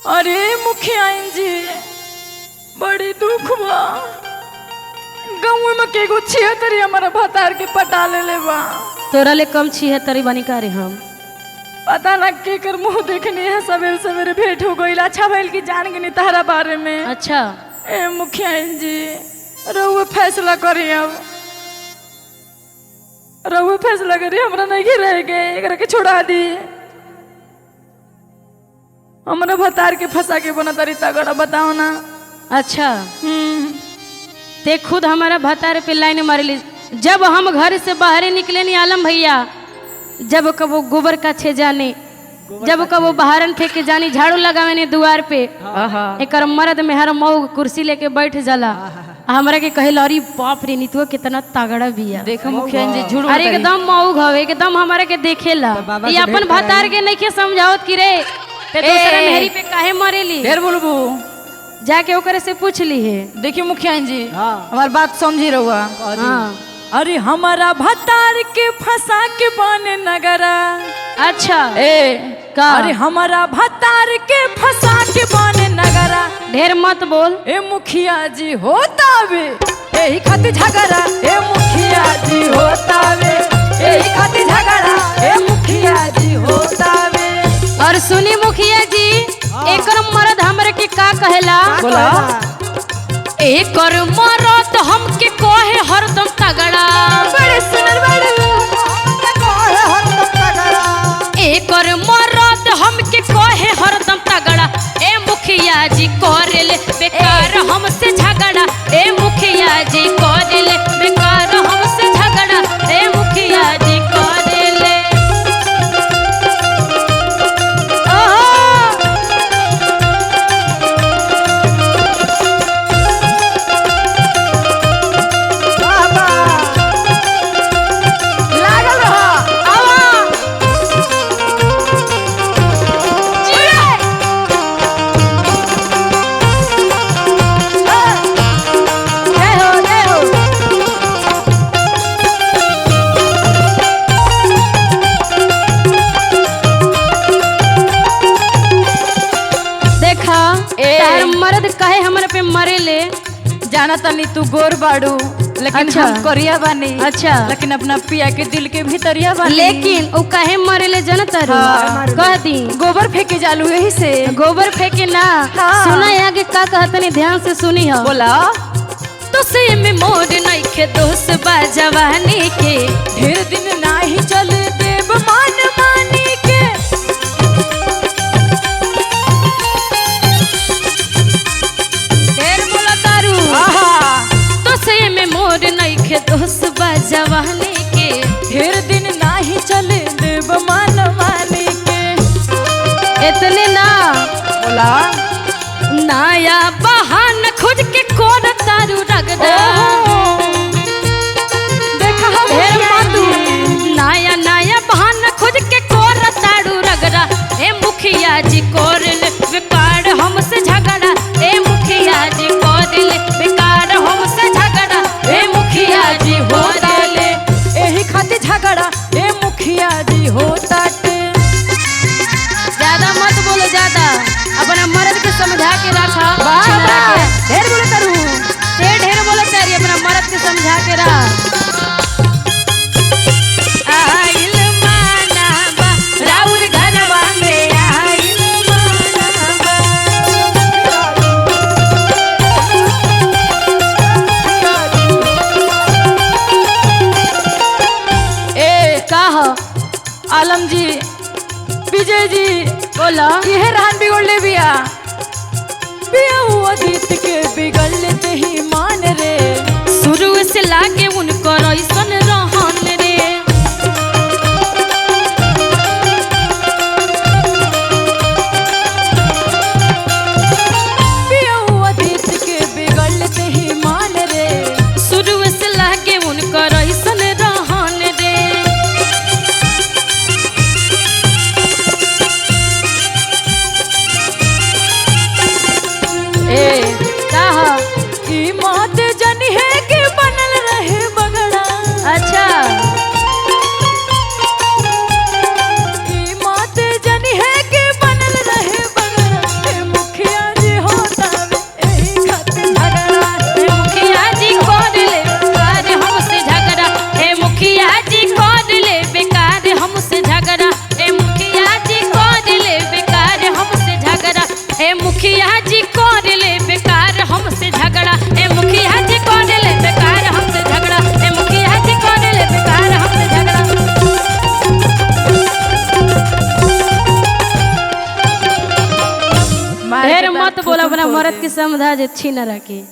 अरे मुखिया जी बड़ी दुख बा। गाँव में के गो छिहत्तरी हमारा भतार के पटा ले बा। तोरा ले कम 76 बनी का रे हम पता ना के कर मुंह देखनी है। सवेरे सवेरे भेंट हो गई। अच्छा भइल की जान गनी तारा बारे में। अच्छा ए मुखिया जी रहुए फैसला करी। अब रहुए फैसला करी। हमरा नहीं रह गए एकरा के छोड़ा दी। हमरा भतार के फंसा के बना तारी तगड़ा बताओ ना। अच्छा ते खुद हमारा भतार पे लाइन मारली। जब हम घर से बाहर निकले नहीं आलम भैया, जब कबो गोबर का छे जाने, जब कबो बहारन फेंके जानी, झाड़ू लगावे ने दुआर पे, एकर मर्द में हर मऊ कुर्सी लेके बैठ जाला। हमरा के कहे लरी बाप रे नीतुआ कितना तगड़ा बिया। देखो मुखिया जी झूठ अरे एकदम मऊ घवे एकदम हमरा के देखेला। ये अपन भतार के नहीं के समझावत कि रे ते दूसरा मेहरी पे काहे मरेली। ढेर बोलबू जाके ओकरे से पूछ ली है। देखिए मुखिया जी हमारी बात समझी रहुआ। हाँ। अरे हमारा भतार के फंसा के बने नगरा। अच्छा ए का? अरे हमारा भतार के फंसा के बने नगरा। ढेर मत बोल। ए मुखिया जी होता वे यही खातिर झगड़ा। ए मुखिया जी होता वे यही खातिर झगड़ा। ए मुखिया जी होता वे। और सुनी मुखिया जी एकर मर्द हमरे के का कहेला। बोला एकर मर्द हमके कहे हरदम तगड़ा। बड़े सुनर बड़े एकर मर्द हमके कहे हरदम तगड़ा। ए मुखिया जी करेले बेकार हमसे झगड़ा। ए मुखिया जी करेले बेकार हमसे झगड़ा। ए मुखिया जी करेले। लागल रहा। देखा तार मर्द कहे हमरे पे मरेले। जाना तनी तू गोर बाड़ू लेकिन अच्छा। हम करिया बानी। अच्छा। लेकिन अपना पिया के दिल के भीतरिया बानी। लेकिन वो कहे मरेले जनता हाँ। कह दी गोबर फेंके जालू यही से। गोबर फेंके ना। हाँ। सुना आगे का कहतनी ध्यान से सुनी हो। बोला तो से में मोर नहीं के दोस्त बा जवानी के। ढेर दिन नाही चल देव मान मानी के। ढेर बोला तारू। तो से में मोर नहीं के दोस्त बा जवानी के। ढेर दिन नाही चल देव मान मानी के। इतने ना बोला नया बहान खुद के कोड तारू रगदा। देखा हम ढेर मातू नया नया बहान खुद के कोर तारू रगड़ा। ए मुखिया जी कोरल बेकार हमसे झगड़ा। ए मुखिया जी कोरल बेकार हमसे झगड़ा। ए मुखिया जी हो डाले। यही खातिर झगड़ा। ए मुखिया जी होता टे। ज्यादा मत बोलो ज्यादा। अपना मर्द के समझा के रखा। ढेर बोले करू। ढेर बोलो तारी अपना मर्द के समझा के रख। आइल मानाबा राउर घरवा में आइल मानाबा। ए का हो आलम जी विजय जी बोला। यह रहन बिगड़ले बिया। बिया हुआ गीत के बिगड़ लेते ही मान रे। शुरू से लागे उनको ऐसन रहन रे। बिया हुआ गीत के बिगड़ लेते ही मान रे। शुरू से लागे उनको ऐसन रहन रे। ए का हो की मौत जन है कि बनल रहे बगल मरद के समझा जे अच्छी न रखे